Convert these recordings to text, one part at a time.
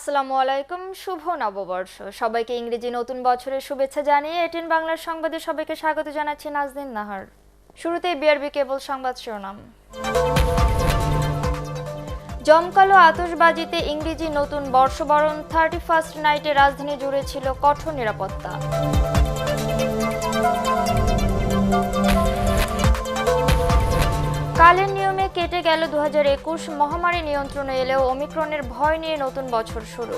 আসসালামু আলাইকুম, শুভ নববর্ষ। সবাইকে ইংরেজি নতুন বছরের শুভেচ্ছা জানিয়ে এটিএন বাংলার সংবাদে সবাইকে স্বাগত জানাচ্ছি নাজনীন নাহার। শুরুতেই বিআরবি কেবল সংবাদ শিরোনাম। জমকালো আতশবাজিতে ইংরেজি নতুন বর্ষবরণ, 31st নাইটে রাজধানী জুড়ে ছিল কঠোর নিরাপত্তা। কালের নিয়মে কেটে গেল 2021, মহামারী নিয়ন্ত্রণে এলেও ওমিক্রনের ভয় নিয়ে নতুন বছর শুরু।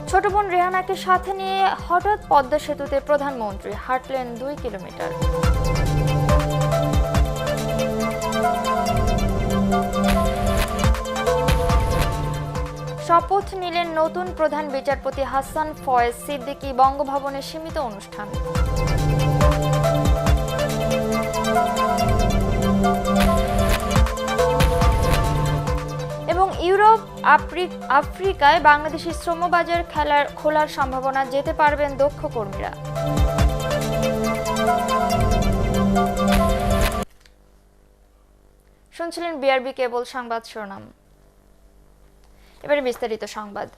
ছোট বোন রেহানাকে সাথে নিয়ে হঠাৎ পদ্মা সেতুতে প্রধানমন্ত্রী, হাঁটলেন 2 কিলোমিটার। শপথ নিলেন নতুন প্রধান বিচারপতি হাসান ফয়েজ সিদ্দিকী, বঙ্গভবনে সীমিত অনুষ্ঠান। এবং ইউরোপ আফ্রিকায় বাংলাদেশি শ্রমবাজার খোলার সম্ভাবনা, যেতে পারবেন দক্ষ কর্মীরা। শুনছিলেন বিআরবি কেবল সংবাদ শিরোনাম। এবারে বিস্তারিত সংবাদ।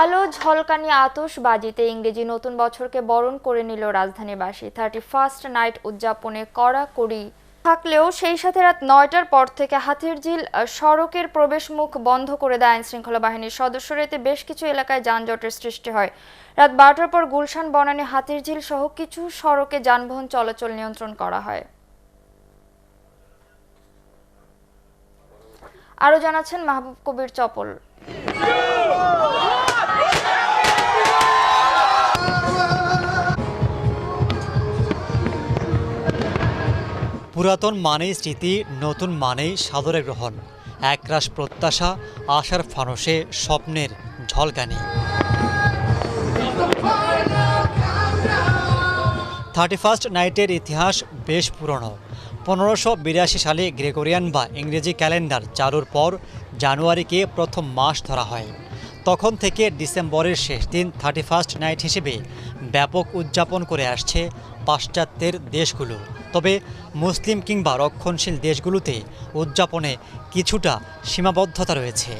আলো ঝলকানি আতশবাজিতে ইংরেজি নতুন বছরকে বরণ করে নিল রাজধানীবাসী। 31st নাইট উদযাপনে কড়াকড়ি থাকলেও সেই সাথে রাত 9টার পর থেকে হাতিরঝিল সড়কের প্রবেশ মুখ বন্ধ করে দেয় আইনশৃঙ্খলা বাহিনীর সদস্যরা। এতে বেশ কিছু এলাকায় যানজটের সৃষ্টি হয়। রাত 12টার পর গুলশান, বনানী, হাতিরঝিল সহ কিছু সড়কে যানবাহন চলাচল নিয়ন্ত্রণ করা হয়। আরও জানাচ্ছেন মাহবুব কবির চপল। পুরাতন মানেই স্মৃতি, নতুন মানেই সাদরে গ্রহণ। একরাশ প্রত্যাশা, আশার ফানসে স্বপ্নের ঝলকানি। 31st নাইটের ইতিহাস বেশ পুরনো। 1582 সালে গ্রেগরিয়ান বা ইংরেজি ক্যালেন্ডার চালুর পর জানুয়ারিকে প্রথম মাস ধরা হয়। তখন থেকে ডিসেম্বরের শেষ দিন 31st নাইট হিসেবে ব্যাপক উদযাপন করে আসছে পাশ্চাত্যের দেশগুলো। তবে মুসলিম কিংবা রক্ষণশীল দেশগুলোতে উদযাপনে কিছুটা সীমাবদ্ধতা রয়েছে।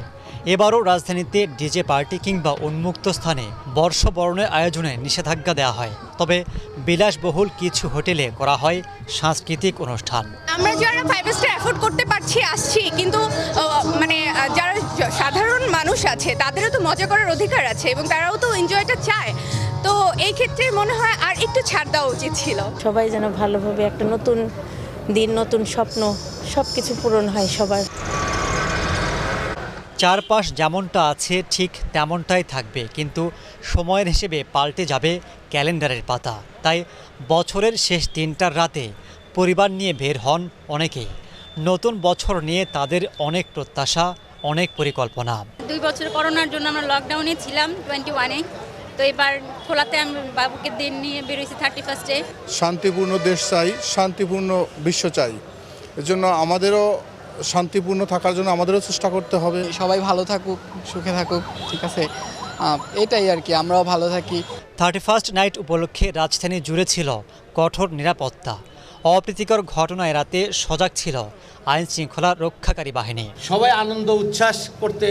এবারও রাজধানীতে ডিজে পার্টি কিংবা উন্মুক্ত স্থানে বর্ষবরণের আয়োজনে নিষেধাজ্ঞা দেওয়া হয়। তবে বিলাসবহুল কিছু হোটেলে করা হয় সাংস্কৃতিক অনুষ্ঠান। আমরা যারা 5 স্টার অ্যাফোর্ড করতে পারছি আসছি, কিন্তু যারা সাধারণ মানুষ আছে তাদেরও তো মজা করার অধিকার আছে এবং তারাও তো এনজয়টা চায়। তো এই ক্ষেত্রে মনে হয় আর একটু ছাড় দেওয়া উচিত ছিল। সবাই যেন ভালোভাবে একটা নতুন দিন, নতুন স্বপ্ন, সব কিছু পূরণ হয় সবার। চারপাশ যেমনটা আছে ঠিক তেমনটাই থাকবে, কিন্তু সময়ের হিসেবে পাল্টে যাবে ক্যালেন্ডারের পাতা। তাই বছরের শেষ দিনটার রাতে পরিবার নিয়ে বের হন অনেকেই। নতুন বছর নিয়ে তাদের অনেক প্রত্যাশা, অনেক পরিকল্পনা। 2 বছর করোনার জন্য আমরা লকডাউনে ছিলাম 21-এ। তো এবার খোলাতে আমি বাবুকে দিন নিয়ে বেরোইছি 31st-এ। শান্তিপূর্ণ দেশ চাই, শান্তিপূর্ণ বিশ্ব চাই। এর জন্য আমাদেরও শান্তিপূর্ণ থাকার জন্য আমাদেরও চেষ্টা করতে হবে। সবাই ভালো থাকুক, সুখে থাকুক, ঠিক আছে, এটাই আর কি, আমরাও ভালো থাকি। 31st নাইট উপলক্ষে রাজধানী জুড়ে ছিল কঠোর নিরাপত্তা। অপ্রীতিকর ঘটনা এড়াতে সজাগ ছিল আইন শৃঙ্খলা রক্ষাকারী বাহিনী। সবাই আনন্দ উচ্ছ্বাস করতে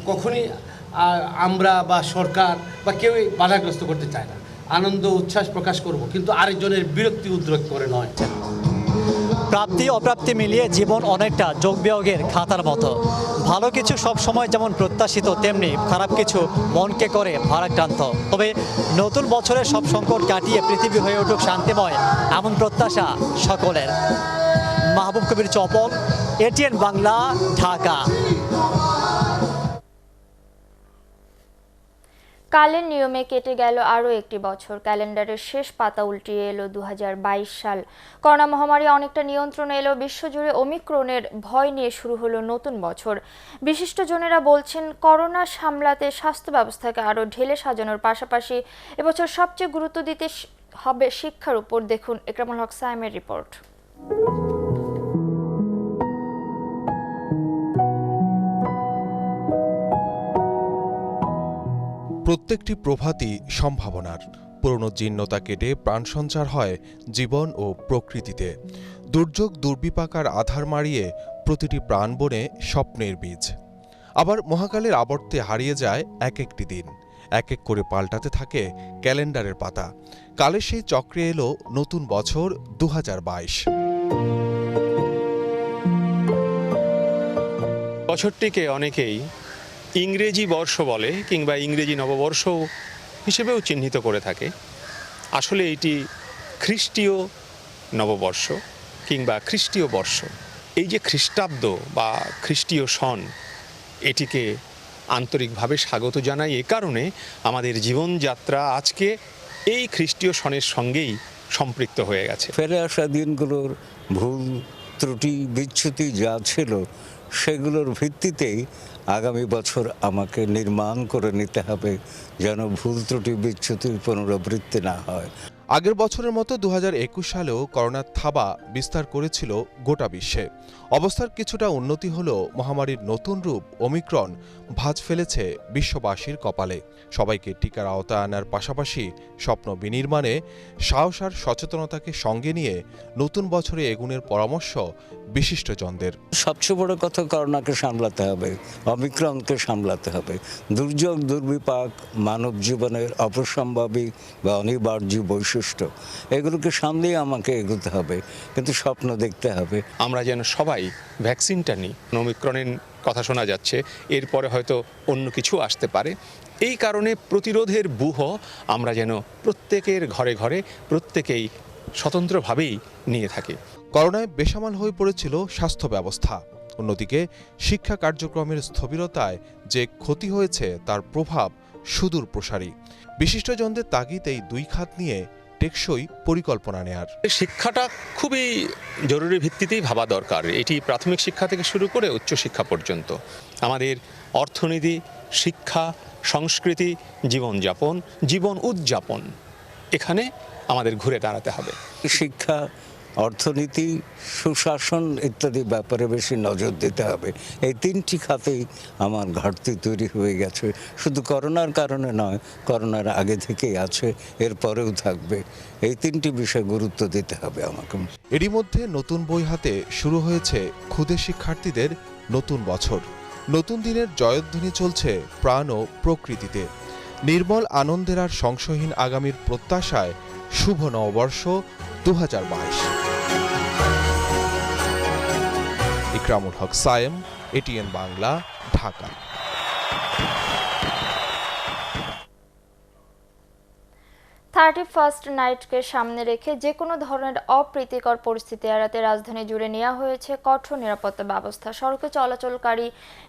কখনই আমরা বা সরকার বা কেউই বাধাগ্রস্ত করতে চায় না। আনন্দ উচ্ছ্বাস প্রকাশ করব, কিন্তু আরেকজনের বিরক্তি উদ্রেক করে নয়। প্রাপ্তি অপ্রাপ্তি মিলিয়ে জীবন অনেকটা যোগ বিয়োগের খাতার মতো। ভালো কিছু সব সময় যেমন প্রত্যাশিত, তেমনি খারাপ কিছু মনকে করে ভারাক্রান্ত। তবে নতুন বছরের সব সংকট কাটিয়ে পৃথিবী হয়ে উঠুক শান্তিময়, এমন প্রত্যাশা সকলের। মাহবুব কবির চপল, এটিএন বাংলা, ঢাকা। কালের নিয়মে কেটে গেল আরও একটি বছর। ক্যালেন্ডারের শেষ পাতা উল্টিয়ে এলো 2022 সাল। করোনা মহামারী অনেকটা নিয়ন্ত্রণে এলেও বিশ্বজুড়ে ওমিক্রনের ভয় নিয়ে শুরু হলো নতুন বছর। বিশিষ্টজনেরা বলছেন, করোনা সামলাতে স্বাস্থ্য ব্যবস্থাকে আরও ঢেলে সাজানোর পাশাপাশি এবছর সবচেয়ে গুরুত্ব দিতে হবে শিক্ষার উপর। দেখুন একরামুল হক সায়েমের রিপোর্ট। প্রত্যেকটি প্রভাতই সম্ভাবনার। পুরনো জীর্ণতা কেটে প্রাণ সঞ্চার হয় জীবন ও প্রকৃতিতে। দুর্যোগ দুর্বিপাকার আধার মাড়িয়ে প্রতিটি প্রাণবনে স্বপ্নের বীজ। আবার মহাকালের আবর্তে হারিয়ে যায় এক একটি দিন, এক এক করে পাল্টাতে থাকে ক্যালেন্ডারের পাতা। কালে সেই চক্রে এলো নতুন বছর ২০২২। বছরটিকে অনেকেই ইংরেজি বর্ষ বলে কিংবা ইংরেজি নববর্ষ হিসেবেও চিহ্নিত করে থাকে। আসলে এটি খ্রিস্টীয় নববর্ষ কিংবা খ্রিস্টীয় বর্ষ। এই যে খ্রিস্টাব্দ বা খ্রিস্টীয় সন, এটিকে আন্তরিকভাবে স্বাগত জানাই। এ কারণে আমাদের জীবনযাত্রা আজকে এই খ্রিস্টীয় সনের সঙ্গেই সম্পৃক্ত হয়ে গেছে। ফেলে আসা দিনগুলোর ভুল ত্রুটি বিচ্যুতি যা ছিল সেগুলোর ভিত্তিতেই আগামী বছর আমাকে নির্মাণ করে নিতে হবে, যেন ভুল ত্রুটি বিচ্যুতির পুনরাবৃত্তি না হয়। আগের বছরের মতো ২০২১ সালেও করোনার থাবা বিস্তার করেছিল গোটা বিশ্বে। অবস্থার কিছুটা উন্নতি হলেও মহামারীর নতুন রূপ ওমিক্রন ভাঁজ ফেলেছে বিশ্ববাসীর কপালে। সবাইকে টিকার আওতায় আনার পাশাপাশি স্বপ্ন বিনির্মাণে সাহস আর সচেতনতাকে সঙ্গে নিয়ে নতুন বছরে এগুনের পরামর্শ বিশিষ্টজনদের। সবচেয়ে বড় কথা, করোনাকে সামলাতে হবে, অমিক্রনকে সামলাতে হবে। দুর্যোগ দুর্বিপাক মানব জীবনের অপসম্ভাবী বা অনিবার্য বৈশিষ্ট্য, এগুলোকে সামলেই আমাকে এগোতে হবে, কিন্তু স্বপ্ন দেখতে হবে। আমরা যেন সবাই ভ্যাকসিনটা নিই। ওমিক্রনের কথা শোনা যাচ্ছে, এরপরে হয়তো অন্য কিছু আসতে পারে। এই কারণে প্রতিরোধের ব্যূহ আমরা যেন প্রত্যেকের ঘরে ঘরে প্রত্যেকেই স্বতন্ত্রভাবেই নিয়ে থাকি। করোনায় বেসামাল হয়ে পড়েছিল স্বাস্থ্য ব্যবস্থা। অন্যদিকে শিক্ষা কার্যক্রমের স্থবিরতায় যে ক্ষতি হয়েছে তার প্রভাব সুদূর প্রসারী। বিশিষ্টজনদের তাগিদ এই দুই খাত নিয়ে টেকসই পরিকল্পনা নেয়ার। শিক্ষাটা খুবই জরুরি ভিত্তিতেই ভাবা দরকার। এটি প্রাথমিক শিক্ষা থেকে শুরু করে উচ্চশিক্ষা পর্যন্ত। আমাদের অর্থনীতি, শিক্ষা, সংস্কৃতি, জীবনযাপন, জীবন উদযাপন, এখানে আমাদের ঘুরে দাঁড়াতে হবে। শিক্ষা, অর্থনীতি, সুশাসন ইত্যাদি ব্যাপারে বেশি নজর দিতে হবে। এই তিনটি খাতেই আমার ঘাটতি তৈরি হয়ে গেছে। শুধু করোনার কারণে নয়, করোনার আগে থেকেই আছে, এরপরেও থাকবে। এই তিনটি বিষয়ে গুরুত্ব দিতে হবে আমাকে। এরই মধ্যে নতুন বই হাতে শুরু হয়েছে ক্ষুদে শিক্ষার্থীদের নতুন বছর। নতুন দিনের জয়ধ্বনি চলছে প্রাণ ও প্রকৃতিতে। নির্মল আনন্দের আর সংশয়হীন আগামীর প্রত্যাশায় শুভ নববর্ষ ২০২২। ইকরামুল হক সায়েম, এটিএন বাংলা, ঢাকা। 31st নাইটকে সামনে রেখে যে কোনো ধরনের অপ্রীতিকর পরিস্থিতি এড়াতে রাজধানী জুড়ে নেওয়া হয়েছে কঠোর নিরাপত্তা ব্যবস্থা। সড়কে চলাচলকারী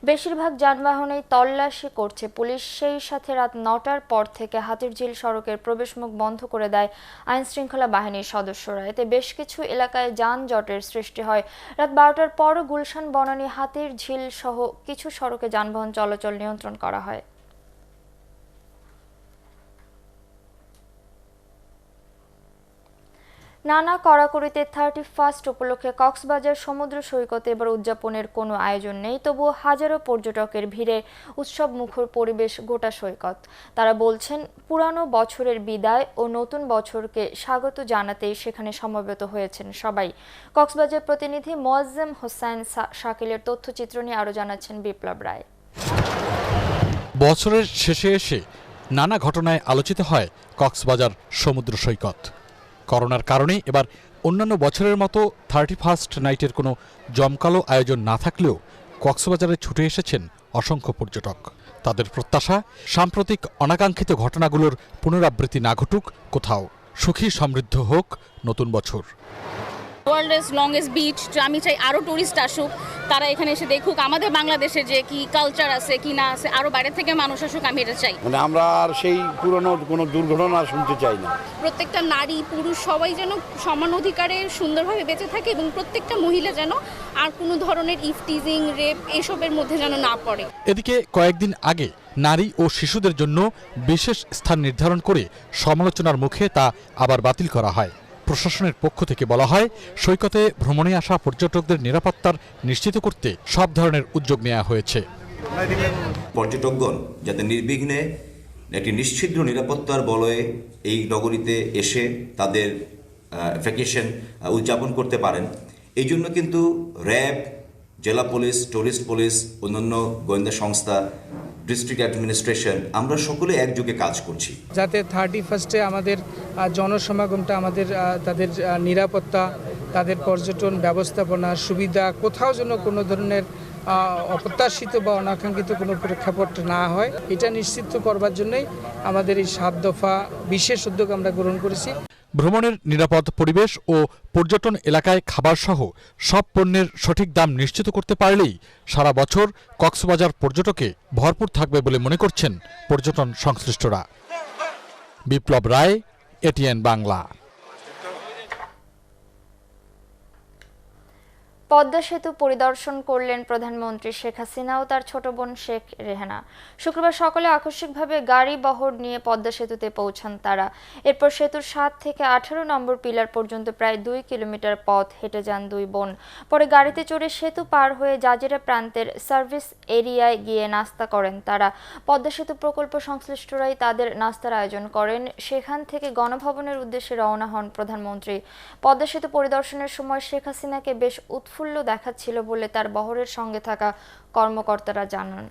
বেশিরভাগ যানবাহনেই তল্লাশি করছে পুলিশ। সেই সাথে রাত ৯টার পর থেকে হাতিরঝিল সড়কের প্রবেশমুখ বন্ধ করে দেয় আইনশৃঙ্খলা বাহিনীর সদস্যরা। এতে বেশ কিছু এলাকায় যানজটের সৃষ্টি হয়। রাত ১২টার পর গুলশান, বনানী, হাতিরঝিল সহ কিছু সড়কে যানবাহন চলাচল নিয়ন্ত্রণ করা হয়। নানা কড়াকড়িতে 31st উপলক্ষে কক্সবাজার সমুদ্র সৈকতে এবার উদযাপনের কোনো আয়োজন নেই, তবুও হাজারো পর্যটকের ভিড়ে উৎসব মুখর পরিবেশ গোটা সৈকত। তারা বলছেন, পুরানো বছরের বিদায় ও নতুন বছরকে স্বাগত জানাতেই সেখানে সমবেত হয়েছেন সবাই। কক্সবাজার প্রতিনিধি মোয়াজ্জেম হোসেন শাকিলের তথ্যচিত্র নিয়ে আরও জানাচ্ছেন বিপ্লব রায়। বছরের শেষে এসে নানা ঘটনায় আলোচিত হয় কক্সবাজার সমুদ্র সৈকত। করোনার কারণে এবার অন্যান্য বছরের মতো 31st নাইটের কোনো জমকালো আয়োজন না থাকলেও কক্সবাজারে ছুটে এসেছেন অসংখ্য পর্যটক। তাদের প্রত্যাশা, সাম্প্রতিক অনাকাঙ্ক্ষিত ঘটনাগুলোর পুনরাবৃত্তি না ঘটুক কোথাও। সুখী সমৃদ্ধ হোক নতুন বছর। ওয়ার্ল্ডের লংগেস্ট বিচ, আমি চাই আরও টুরিস্ট আসুক, তারা এখানে এসে দেখুক আমাদের বাংলাদেশে যে কি কালচার আছে কি না আছে, আরও বাইরে থেকে মানুষ আসুক, আমি এটা চাই। মানে আমরা আর সেই পুরনো কোনো দুর্ঘটনা শুনতে চাই না। প্রত্যেকটা নারী পুরুষ সবাই যেন সমান অধিকারে সুন্দরভাবে বেঁচে থাকে এবং প্রত্যেকটা মহিলা যেন আর কোনো ধরনের ইফটিজিং, রেপ এসবের মধ্যে যেন না পড়ে। এদিকে কয়েকদিন আগে নারী ও শিশুদের জন্য বিশেষ স্থান নির্ধারণ করে সমালোচনার মুখে তা আবার বাতিল করা হয়। প্রশাসনের পক্ষ থেকে বলা হয়, সৈকতে ভ্রমণে আসা পর্যটকদের নিরাপত্তার নিশ্চিত করতে সব ধরনের উদ্যোগ নেওয়া হয়েছে। পর্যটকগণ যাতে নির্বিঘ্নে একটি নিশ্ছিদ্র নিরাপত্তার বলয়ে এই নগরীতে এসে তাদের ভ্যাকেশন উদযাপন করতে পারেন, এই জন্য কিন্তু র্যাব, জেলা পুলিশ, টুরিস্ট পুলিশ, অন্যান্য গোয়েন্দা সংস্থা, ডিস্ট্রিক্ট অ্যাডমিনিস্ট্রেশন, আমরা সকলে একযোগে কাজ করছি যাতে 31-এ আমাদের জনসমাগমটা, আমাদের তাদের নিরাপত্তা, তাদের পর্যটন ব্যবস্থাপনা সুবিধা কোথাও যেন কোনো ধরনের অপ্রত্যাশিত বা অনাকাঙ্ক্ষিত কোনো প্রেক্ষাপট না হয়, এটা নিশ্চিত করবার জন্যই আমাদের এই 7 দফা বিশেষ উদ্যোগ আমরা গ্রহণ করেছি। ভ্রমণের নিরাপদ পরিবেশ ও পর্যটন এলাকায় খাবার সহ সব পণ্যের সঠিক দাম নিশ্চিত করতে পারলেই সারা বছর কক্সবাজার পর্যটকে ভরপুর থাকবে বলে মনে করছেন পর্যটন সংশ্লিষ্টরা। বিপ্লব রায়, এটিএন বাংলা। পদ্মা সেতু পরিদর্শন করলেন প্রধানমন্ত্রী শেখ হাসিনা ও তার ছোট বোন শেখ রেহানা। শুক্রবার সকালে আকস্মিকভাবে গাড়ি বহর নিয়ে পদ্মা সেতুতে পৌঁছান তারা। এরপর সেতুর 7 থেকে 18 নম্বর পিলার পর্যন্ত প্রায় 2 কিলোমিটার পথ হেঁটে যান দুই বোন। পরে গাড়িতে চড়ে সেতু পার হয়ে জাজিরা প্রান্তের সার্ভিস এরিয়ায় গিয়ে নাস্তা করেন তারা। পদ্মা সেতু প্রকল্প সংশ্লিষ্টরাই তাদের নাস্তার আয়োজন করেন। সেখান থেকে গণভবনের উদ্দেশ্যে রওনা হন প্রধানমন্ত্রী। পদ্মা সেতু পরিদর্শনের সময় শেখ হাসিনাকে বেশ উৎফুল্ল দেখাচ্ছিল বলে তার বহরের সঙ্গে থাকা কর্মকর্তারা জানান।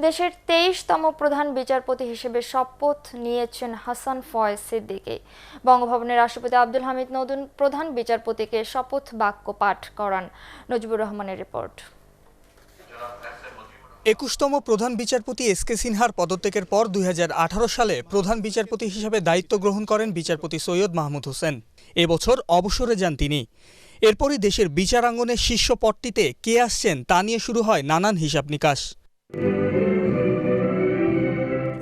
দেশের 23তম প্রধান বিচারপতি হিসেবে শপথ নিয়েছেন হাসান ফয়েজ সিদ্দিকী। বঙ্গভবনের রাষ্ট্রপতি আব্দুল হামিদ নতুন প্রধান বিচারপতিকে শপথ বাক্য পাঠ করান। নজিবুর রহমানের রিপোর্ট। 21তম প্রধান বিচারপতি এসকে সিনহার পদত্যাগের পর 2018 সালে প্রধান বিচারপতি হিসেবে দায়িত্ব গ্রহণ করেন বিচারপতি সৈয়দ মাহমুদ হোসেন। এবছর অবসরে যান তিনি। এরপরই দেশের বিচারাঙ্গনের শীর্ষ পদটিতে কে আসছেন তা নিয়ে শুরু হয় নানান হিসাব নিকাশ।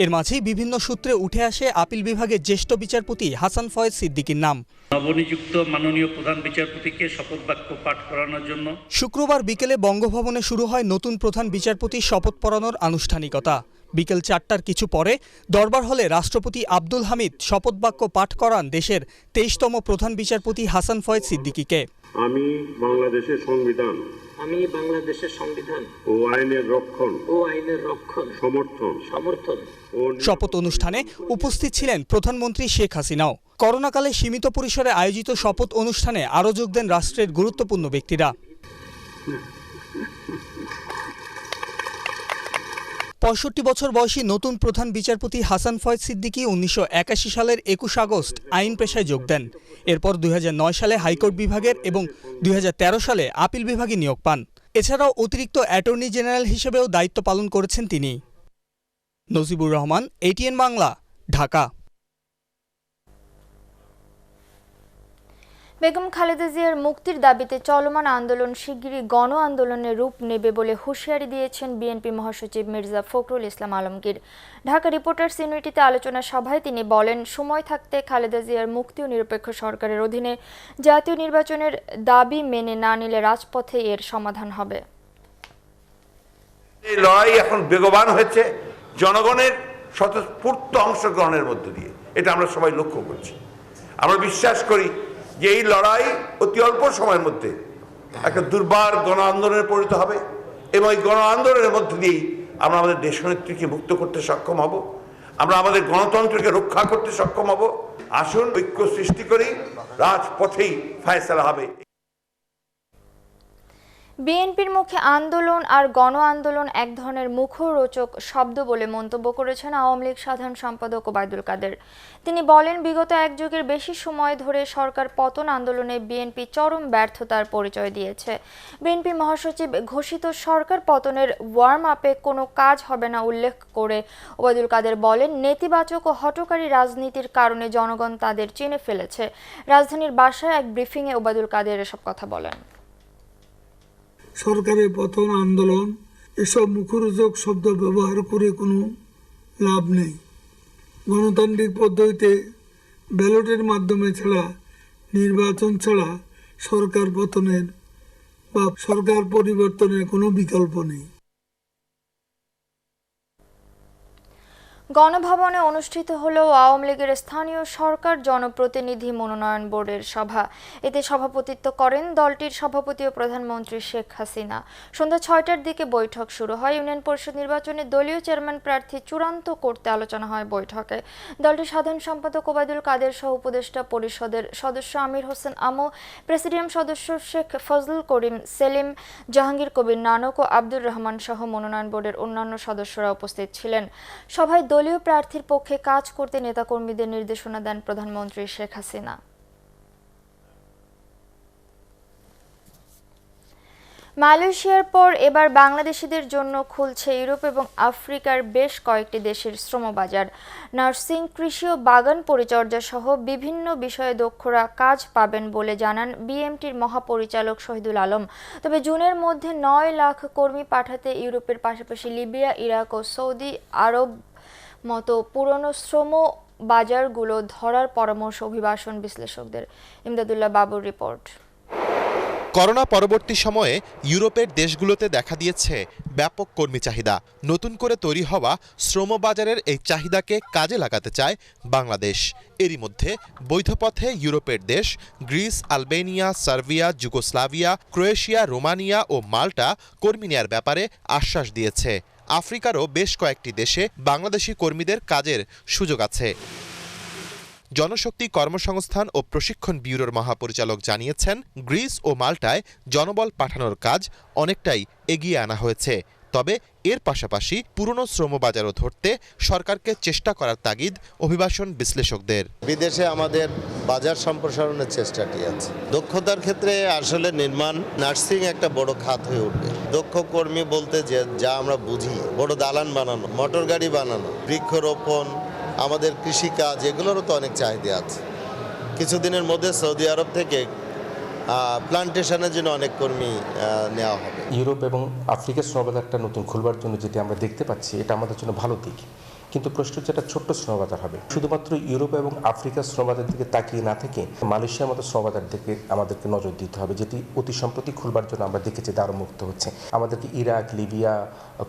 এর মাঝেই বিভিন্ন সূত্রে উঠে আসে আপিল বিভাগের জ্যেষ্ঠ বিচারপতি হাসান ফয়েজ সিদ্দিকীর নাম। নবনিযুক্ত মাননীয় প্রধান বিচারপতিকে শপথ বাক্য পাঠ করানোর জন্য শুক্রবার বিকেলে বঙ্গভবনে শুরু হয় নতুন প্রধান বিচারপতির শপথ পড়ানোর আনুষ্ঠানিকতা। বিকেল 4টার কিছু পরে দরবার হলে রাষ্ট্রপতি আব্দুল হামিদ শপথ বাক্য পাঠ করান দেশের 23তম প্রধান বিচারপতি হাসান ফয়েজ সিদ্দিকীকে। আমি বাংলাদেশের সংবিধান ও আইনের রক্ষণ সমর্থন। শপথ অনুষ্ঠানে উপস্থিত ছিলেন প্রধানমন্ত্রী শেখ হাসিনাও। করোনাকালে সীমিত পরিসরে আয়োজিত শপথ অনুষ্ঠানে আরও যোগ দেন রাষ্ট্রের গুরুত্বপূর্ণ ব্যক্তিরা। 65 বছর বয়সী নতুন প্রধান বিচারপতি হাসান ফয়েজ সিদ্দিকী 1981 সালের 21 আগস্ট আইন পেশায় যোগ দেন। এরপর 2009 সালে হাইকোর্ট বিভাগের এবং 2013 সালে আপিল বিভাগে নিয়োগ পান। এছাড়াও অতিরিক্ত অ্যাটর্নি জেনারেল হিসেবেও দায়িত্ব পালন করেছেন তিনি। নজিবুর রহমান, এটিএন বাংলা, ঢাকা। বেগম খালেদা জিয়ার মুক্তির দাবিতে চলমান আন্দোলন শিগগিরই গণ আন্দোলনের রূপ নেবে বলে হুঁশিয়ারি দিয়েছেন বিএনপি মহাসচিব মির্জা ফখরুল ইসলাম আলমগীর। ঢাকা রিপোর্টার্স ইউনিটিতে আলোচনা সভায় তিনি বলেন, সময় থাকতে খালেদা জিয়ার মুক্তি ও নিরপেক্ষ সরকারের অধীনে জাতীয় নির্বাচনের দাবি মেনে না নিলে রাজপথে এর সমাধান হবে। এই লড়াই এখন বেগবান হয়েছে জনগণের স্বতঃস্ফূর্ত অংশগ্রহণের মধ্য দিয়ে। এটা আমরা সবাই লক্ষ্য করছি। আমরা বিশ্বাস করি যে এই লড়াই অতি অল্প সময়ের মধ্যে একটা দুর্বার গণ আন্দোলনে পরিণত হবে এবং এই গণ আন্দোলনের মধ্য দিয়েই আমরা আমাদের দেশনেত্রীকে মুক্ত করতে সক্ষম হব, আমরা আমাদের গণতন্ত্রকে রক্ষা করতে সক্ষম হব। আসুন ঐক্য সৃষ্টি করি, রাজপথেই ফয়সালা হবে। বিএনপির মুখে আন্দোলন আর গণ আন্দোলন এক ধরনের মুখরোচক শব্দ বলে মন্তব্য করেছেন আওয়ামী লীগ সাধারণ সম্পাদক ওবায়দুল কাদের। তিনি বলেন, বিগত এক যুগের বেশি সময় ধরে সরকার পতন আন্দোলনে বিএনপি চরম ব্যর্থতার পরিচয় দিয়েছে। বিএনপি মহাসচিব ঘোষিত সরকার পতনের ওয়ার্ম আপে কোনো কাজ হবে না উল্লেখ করে ওবায়দুল কাদের বলেন, নেতিবাচক ও হঠকারী রাজনীতির কারণে জনগণ তাদের চিনে ফেলেছে। রাজধানীর বাসায় এক ব্রিফিংয়ে ওবায়দুল কাদের এসব কথা বলেন। সরকারের পতন আন্দোলন এসব মুখরোচক শব্দ ব্যবহার করে কোনো লাভ নেই। গণতান্ত্রিক পদ্ধতিতে ব্যালটের মাধ্যমে ছাড়া, নির্বাচন ছাড়া সরকার পতনের বা সরকার পরিবর্তনের কোনো বিকল্প নেই। গণভবনে অনুষ্ঠিত হলো আওয়ামী লীগের স্থানীয় সরকার জনপ্রতিনিধি মনোনয়ন বোর্ডের সভা। এতে সভাপতিত্ব করেন দলটির সভাপতি ও প্রধানমন্ত্রী শেখ হাসিনা। সন্ধ্যা 6টার দিকে বৈঠক শুরু হয়। ইউনিয়ন পরিষদ নির্বাচনে দলীয় চেয়ারম্যান প্রার্থী চূড়ান্ত করতে আলোচনা হয় বৈঠকে। দলটির সাধারণ সম্পাদক ওবায়দুল কাদের সহ উপদেষ্টা পরিষদের সদস্য আমির হোসেন আমু, প্রেসিডিয়াম সদস্য শেখ ফজলুল করিম সেলিম, জাহাঙ্গীর কবির নানক ও আব্দুর রহমান সহ মনোনয়ন বোর্ডের অন্যান্য সদস্যরা উপস্থিত ছিলেন। সভায় দলীয় প্রার্থীর পক্ষে কাজ করতে নেতাকর্মীদের নির্দেশনা দেন প্রধানমন্ত্রী শেখ হাসিনা। মালয়েশিয়ার পর এবার বাংলাদেশিদের জন্য খুলছে ইউরোপ এবং আফ্রিকার বেশ কয়েকটি দেশের শ্রমবাজার। নার্সিং, কৃষি ও বাগান পরিচর্যা সহ বিভিন্ন বিষয়ে দক্ষরা কাজ পাবেন বলে জানান বিএমটির মহাপরিচালক শহীদুল আলম। তবে জুনের মধ্যে 9 লাখ কর্মী পাঠাতে ইউরোপের পাশাপাশি লিবিয়া, ইরাক ও সৌদি আরব মতো পুরনো শ্রম বাজারগুলো ধরার পরামর্শ অভিবাসন বিশ্লেষকদের। ইমদাদুল্লাহ বাবুর রিপোর্ট। করোনা পরবর্তী সময়ে ইউরোপের দেশগুলোতে দেখা দিয়েছে ব্যাপক কর্মী চাহিদা। নতুন করে তৈরি হওয়া শ্রমবাজারের এই চাহিদাকে কাজে লাগাতে চায় বাংলাদেশ। এরই মধ্যে বৈধ পথে ইউরোপের দেশ Greece, Albania, Serbia, Yugoslavia, Croatia, Romania ও মাল্টা কর্মী নেয়ার ব্যাপারে আশ্বাস দিয়েছে। আফ্রিকারও বেশ কয়েকটি দেশে বাংলাদেশি কর্মীদের কাজের সুযোগ আছে। জনশক্তি কর্মসংস্থান ও প্রশিক্ষণ ব্যুরোর মহাপরিচালক জানিয়েছেন, গ্রিস ও মাল্টায় জনবল পাঠানোর কাজ অনেকটাই এগিয়ে আনা হয়েছে। তবে এর পাশাপাশি পুরনো শ্রমবাজারও ধরতে সরকারকে চেষ্টা করার তাগিদ অভিবাসন বিশ্লেষকদের। বিদেশে আমাদের বাজার সম্প্রসারণের চেষ্টাটি আছে। দক্ষতার ক্ষেত্রে আসলে নির্মাণ, নার্সিং একটা বড় খাত হয়ে উঠবে। দক্ষ কর্মী বলতে যা আমরা বুঝি, বড় দালান বানানো, মোটর গাড়ি বানানো, বৃক্ষরোপণ, আমাদের কৃষিকাজ, এগুলোরও তো অনেক চাহিদা আছে। কিছুদিনের মধ্যে সৌদি আরব থেকে প্লান্টেশনের জন্য অনেক কর্মী নেওয়া হবে। ইউরোপ এবং আফ্রিকার শ্রমবাজারটা নতুন খুলবার জন্য যেটি আমরা দেখতে পাচ্ছি, এটা আমাদের জন্য ভালো দিক। কিন্তু প্রশ্ন হচ্ছে এটা ছোট্ট শ্রমবাজার হবে। শুধুমাত্র ইউরোপ এবং আফ্রিকার শ্রমবাজার দিকে তাকিয়ে না থেকে মালয়েশিয়ার মতো শ্রমবাজার দিকে আমাদেরকে নজর দিতে হবে, যেটি অতি সম্প্রতি খুলবার জন্য আমরা দেখেছি দ্বারমুক্ত হচ্ছে। আমাদেরকে ইরাক, লিবিয়া,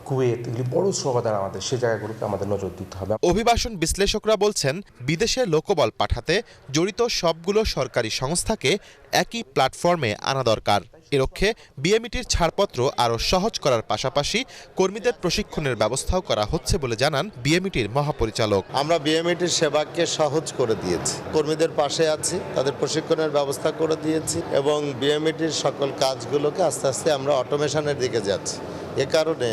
কুয়েত, এগুলি বড় শ্রমবাজার আমাদের, সেই জায়গাগুলোকে আমাদের নজর দিতে হবে। অভিবাসন বিশ্লেষকরা বলছেন, বিদেশে লোকবল পাঠাতে জড়িত সবগুলো সরকারি সংস্থাকে একই প্ল্যাটফর্মে আনা দরকার। এ লক্ষ্যে বিএমইটির ছাড়পত্র আরও সহজ করার পাশাপাশি কর্মীদের প্রশিক্ষণের ব্যবস্থাও করা হচ্ছে বলে জানান বিএমইটির মহাপরিচালক। আমরা বিএমইটির সেবাকে সহজ করে দিয়েছি, কর্মীদের পাশে আছি, তাদের প্রশিক্ষণের ব্যবস্থা করে দিয়েছি এবং বিএমইটির সকল কাজগুলোকে আস্তে আস্তে আমরা অটোমেশনের দিকে যাচ্ছি। এ কারণে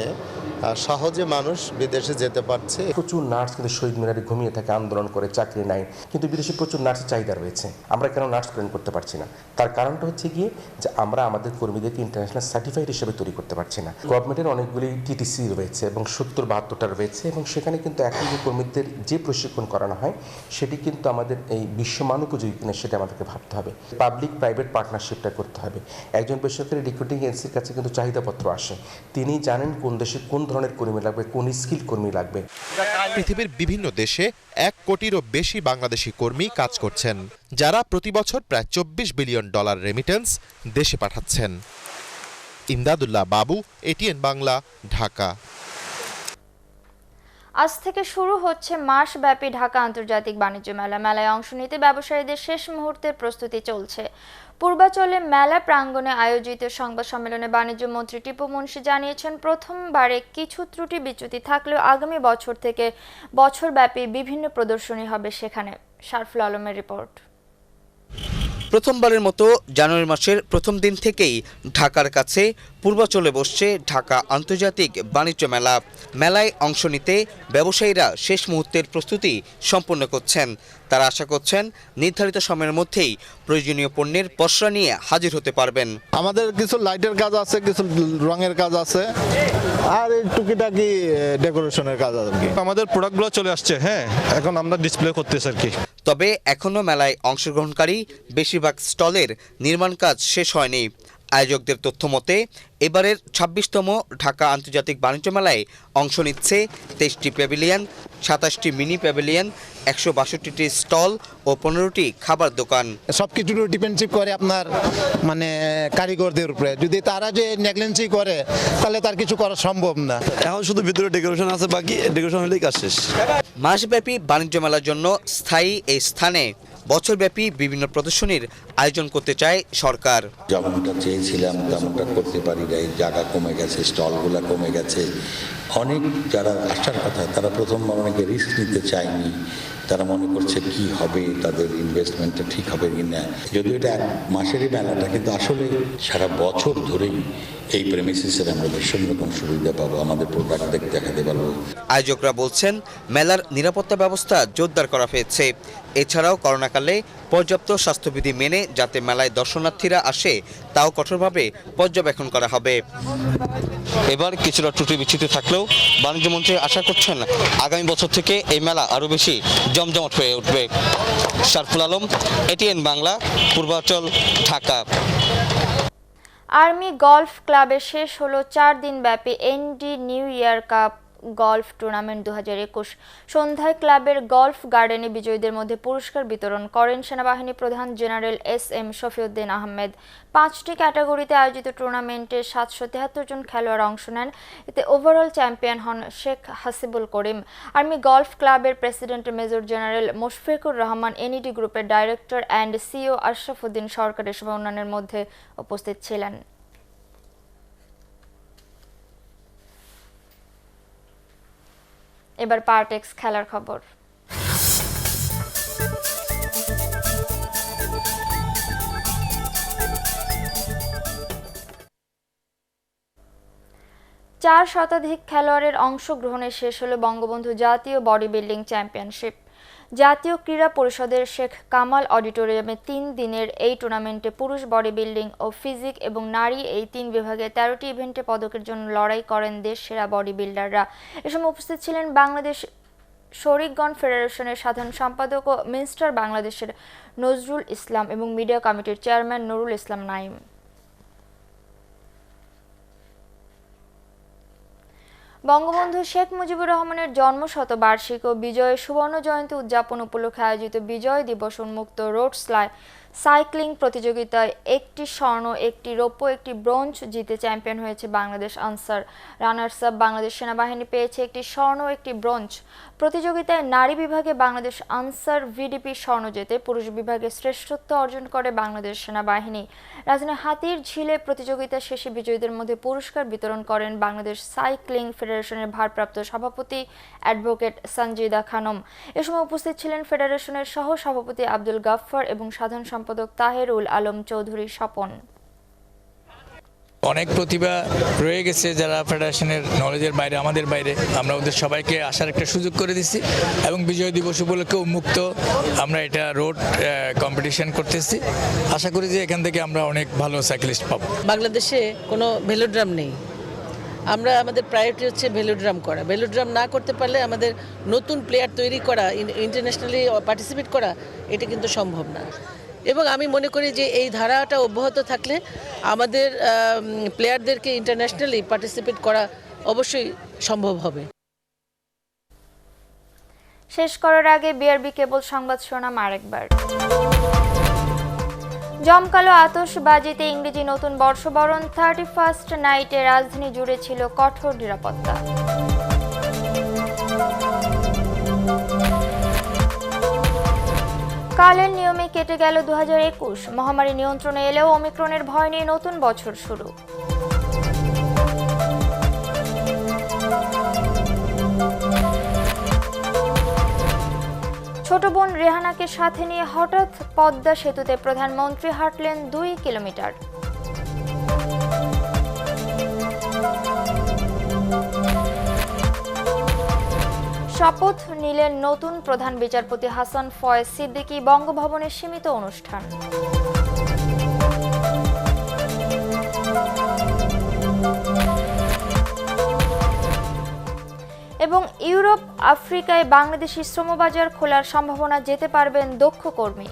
সহজে মানুষ বিদেশে যেতে পারছে। প্রচুর নার্স কিন্তু শহীদ মিনারে ঘুমিয়ে থাকে, আন্দোলন করে, চাকরি নাই, কিন্তু বিদেশে প্রচুর নার্সের চাহিদা রয়েছে। আমরা কেন নার্স প্রেরণ করতে পারছি না? তার কারণটা হচ্ছে গিয়ে যে আমরা আমাদের কর্মীদেরকে ইন্টারন্যাশনাল সার্টিফাইড হিসেবে তৈরি করতে পারছি না। গভর্নমেন্টের অনেকগুলি টিটিসি রয়েছে এবং 70-72টা রয়েছে এবং সেখানে কিন্তু এখন যে কর্মীদের যে প্রশিক্ষণ করানো হয় সেটি কিন্তু আমাদের এই বিশ্বমান উপযোগী কিনা সেটা আমাদেরকে ভাবতে হবে। পাবলিক প্রাইভেট পার্টনারশিপটা করতে হবে। একজন বেসরকারি রিক্রুটিং এজেন্সির কাছে কিন্তু চাহিদাপত্র আসে, তিনি জানেন কোন দেশে কোন ধরনের কর্মী লাগবে, কোন স্কিল কর্মী লাগবে। পৃথিবীর বিভিন্ন দেশে 1 কোটিরও বেশি বাংলাদেশি কর্মী কাজ করছেন, যারা প্রতি বছর প্রায় $24 বিলিয়ন রেমিটেন্স দেশে পাঠাচ্ছেন। ইমদাদুল্লাহ বাবু, এটিএন বাংলা, ঢাকা। আজ থেকে শুরু হচ্ছে মাসব্যাপী ঢাকা আন্তর্জাতিক বাণিজ্য মেলা। মেলায় অংশ নিতে ব্যবসায়ীদের শেষ মুহূর্তের প্রস্তুতি চলছে। পূর্বাচলে মেলা প্রাঙ্গণে আয়োজিত সংবাদ সম্মেলনে বাণিজ্য মন্ত্রী টিপু মুন্সি জানিয়েছেন, প্রথমবারে কিছু ত্রুটি বিচ্যুতি থাকলেও আগামী বছর থেকে বছরব্যাপী বিভিন্ন প্রদর্শনী হবে সেখানে। শারফুল আলমের রিপোর্ট। প্রথমবারের মতো জানুয়ারি মাসের প্রথম দিন থেকেই ঢাকার কাছে পূর্বাচলে বসছে ঢাকা আন্তর্জাতিক বাণিজ্য মেলা। মেলায় অংশ নিতে ব্যবসায়ীরা শেষ মুহূর্তের প্রস্তুতি সম্পন্ন করছেন। তারা আশা করছেন নির্ধারিত সময়ের মধ্যেই প্রয়োজনীয় পণ্যের পসরা নিয়ে হাজির হতে পারবেন। আমাদের কিছু লাইটের কাজ আছে, কিছু রঙের কাজ আছে, আর এই টুকিটাকি ডেকোরেশনের কাজ আর কি। আমাদের প্রোডাক্টগুলো চলে আসছে, হ্যাঁ, এখন আমরা ডিসপ্লে করতেছি আর কি। তবে এখনো মেলায় অংশগ্রহণকারী বেশিরভাগ স্টলের নির্মাণ কাজ শেষ হয়নি। আয়োজকদের তথ্য মতে এবারের 26তম ঢাকা আন্তর্জাতিক বাণিজ্য মেলায় অংশ নিচ্ছে 23টি প্যাভিলিয়ন, 27টি মিনি প্যাভিলিয়ন, 162টি স্টল ও 15টি খাবার দোকান। সবকিছু ডিপেন্ডশিপ করে আপনার কারিগরদের উপরে। যদি তারা যে নেগলেন্সি করে তাহলে তার কিছু করা সম্ভব না। এখন শুধু ভিতরে ডেকোরেশন আছে, বাকি ডেকোরেশন হলেই কাজ শেষ। মাসব্যাপী বাণিজ্য মেলার জন্য স্থায়ী এই স্থানে বছরব্যাপী বিভিন্ন প্রদর্শনীর আয়োজন করতে চায় সরকার। যেমনটা চেয়েছিলাম তেমনটা করতে পারি না, এই জায়গা কমে গেছে, স্টলগুলো কমে গেছে। অনেক যারা আসার কথা তারা প্রথমবার অনেকে রিস্ক নিতে চায়নি, তারা মনে করছে কি হবে, তাদের ইনভেস্টমেন্টটা ঠিক হবে কিনা। যদিও এটা এক মাসেরই মেলাটা, কিন্তু আসলে সারা বছর ধরেই এই প্রেমিসিসের আমরা ভীষণ রকম সুবিধা পাবো, আমাদের প্রোডাক্ট দেখাতে পারবো। আয়োজকরা বলছেন মেলার নিরাপত্তা ব্যবস্থা জোরদার করা হয়েছে। এছাড়াও করোনাকালে পর্যাপ্ত স্বাস্থ্যবিধি মেনে যাতে মেলায় দর্শনার্থীরা আসে তাও কঠোরভাবে পর্যবেক্ষণ করা হবে। এবার কিছুটা ত্রুটি বিচ্যুতি থাকলেও বাণিজ্য মন্ত্রী আশা করছেন আগামী বছর থেকে এই মেলা আরও বেশি জমজমাট হয়ে উঠবে। শারফুল আলম, এটিএন বাংলা, পূর্বাঞ্চল, ঢাকা। আর্মি গলফ ক্লাবে শেষ হলো 4 দিন ব্যাপী ND new year cup golf tournament 2021। সন্ধ্যায় ক্লাবের গলফ গার্ডেনে বিজয়ীদের মধ্যে পুরস্কার বিতরণ করেন সেনাবাহিনী প্রধান জেনারেল এস.এম. শফিউদ্দিন আহমেদ। 5টি ক্যাটাগরিতে আয়োজিত টুর্নামেন্টে 773 জন খেলোয়াড় অংশ নেন। এতে ওভারঅল চ্যাম্পিয়ন হন শেখ হাসিবুল করিম। আর্মি গলফ ক্লাবের president major general Mushfiqur Rahman, NED গ্রুপের ডাইরেক্টর অ্যান্ড সিইও আশরাফুদ্দিন সরকারের সহ অন্যান্যের মধ্যে উপস্থিত ছিলেন। এবার পার্টেক্স খেলার খবর। চার শতাধিক খেলোয়াড়ের অংশগ্রহণে শেষ হলো বঙ্গবন্ধু জাতীয় বডি বিল্ডিং চ্যাম্পিয়নশিপ। জাতীয় ক্রীড়া পরিষদের শেখ কামাল অডিটোরিয়ামে 3 দিনের এই টুর্নামেন্টে পুরুষ বডি বিল্ডিং ও ফিজিক এবং নারী এই 3 বিভাগে 13টি ইভেন্টে পদকের জন্য লড়াই করেন দেশ সেরা বডি বিল্ডাররা। এ সময় উপস্থিত ছিলেন বাংলাদেশ শরীরগণ ফেডারেশনের সাধারণ সম্পাদক ও মিনিস্টার বাংলাদেশের নজরুল ইসলাম এবং মিডিয়া কমিটির চেয়ারম্যান নুরুল ইসলাম নাইম। বঙ্গবন্ধু শেখ মুজিবুর রহমানের জন্মশতবার্ষিকী ও বিজয় সুবর্ণ জয়ন্তী উদযাপন উপলক্ষে আয়োজিত বিজয় দিবস উন্মুক্ত রোড সাইক্লিং প্রতিযোগিতায় 1টি স্বর্ণ, 1টি রৌপ্য, 1টি ব্রোঞ্জ জিতে চ্যাম্পিয়ন হয়েছে বাংলাদেশ আনসার। রানার্স আপ বাংলাদেশ সেনাবাহিনী পেয়েছে 1টি স্বর্ণ, 1টি ব্রোঞ্জ। প্রতিযোগিতায় নারী বিভাগে বাংলাদেশ আনসার ভিডিপি স্বর্ণ জেতে, পুরুষ বিভাগে শ্রেষ্ঠত্ব অর্জন করে বাংলাদেশ সেনাবাহিনী। রাজধানীর হাতির ঝিলে প্রতিযোগিতা শেষে বিজয়ীদের মধ্যে পুরস্কার বিতরণ করেন বাংলাদেশ সাইক্লিং ফেডারেশনের ভারপ্রাপ্ত সভাপতি অ্যাডভোকেট সঞ্জিদা খানম। এ সময় উপস্থিত ছিলেন ফেডারেশনের সহ সভাপতি আব্দুল গাফফার এবং সাধারণ সম্পাদক তাহেরুল আলম চৌধুরী স্বপন। অনেক প্রতিভা রয়ে গেছে যারা ফেডারেশনের নলেজের বাইরে, আমাদের বাইরে। আমরা ওদের সবাইকে আসার একটা সুযোগ করে দিচ্ছি এবং বিজয় দিবস উপলক্ষে উন্মুক্ত আমরা এটা রোড কম্পিটিশন করতেছি। আশা করি যে এখান থেকে আমরা অনেক ভালো সাইক্লিস্ট পাবো। বাংলাদেশে কোনো ভেলোড্রাম নেই, আমরা আমাদের প্রায়োরিটি হচ্ছে ভেলোড্রাম করা। ভেলোড্রাম না করতে পারলে আমাদের নতুন প্লেয়ার তৈরি করা, ইন্টারন্যাশনালি পার্টিসিপেট করা এটা কিন্তু সম্ভব না। এবং আমি মনে করি যে এই ধারাটা অব্যাহত থাকলে আমাদের প্লেয়ারদেরকে ইন্টারন্যাশনালি পার্টিসিপেট করা অবশ্যই সম্ভব হবে। শেষ করার আগে বিআরবি কেবল সংবাদ শিরোনাম আরেকবার। জমকালো আতশবাজিতে ইংরেজি নতুন বর্ষবরণ, 31st নাইটে রাজধানী জুড়ে ছিল কঠোর নিরাপত্তা। কালের নিয়মে কেটে গেল 2021। মহামারী নিয়ন্ত্রণে এলেও ওমিক্রনের ভয় নিয়ে নতুন বছর শুরু। ছোট বোন রেহানাকে সাথে নিয়ে হঠাৎ পদ্মা সেতুতে প্রধানমন্ত্রী হাঁটলেন 2 কিলোমিটার। শপথ নিলেন নতুন প্রধান বিচারপতি হাসান ফয়েজ সিদ্দিকী, বঙ্গভবনের সীমিত অনুষ্ঠান। এবং ইউরোপ আফ্রিকায় বাংলাদেশি শ্রমবাজার খোলার সম্ভাবনা, যেতে পারবেন দক্ষ কর্মী।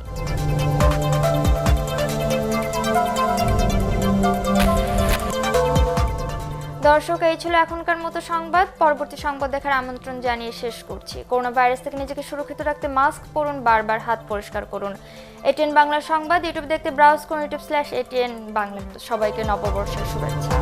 দর্শক, এই ছিল এখনকার মতো সংবাদ। পরবর্তী সংবাদ দেখার আমন্ত্রণ জানিয়ে শেষ করছি। করোনা ভাইরাস থেকে নিজেকে সুরক্ষিত রাখতে মাস্ক পরুন, বারবার হাত পরিষ্কার করুন। এটিএন বাংলা সংবাদ ইউটিউব দেখতে ব্রাউজ করুন youtube/ATN বাংলা। সবাইকে নববর্ষের শুভেচ্ছা।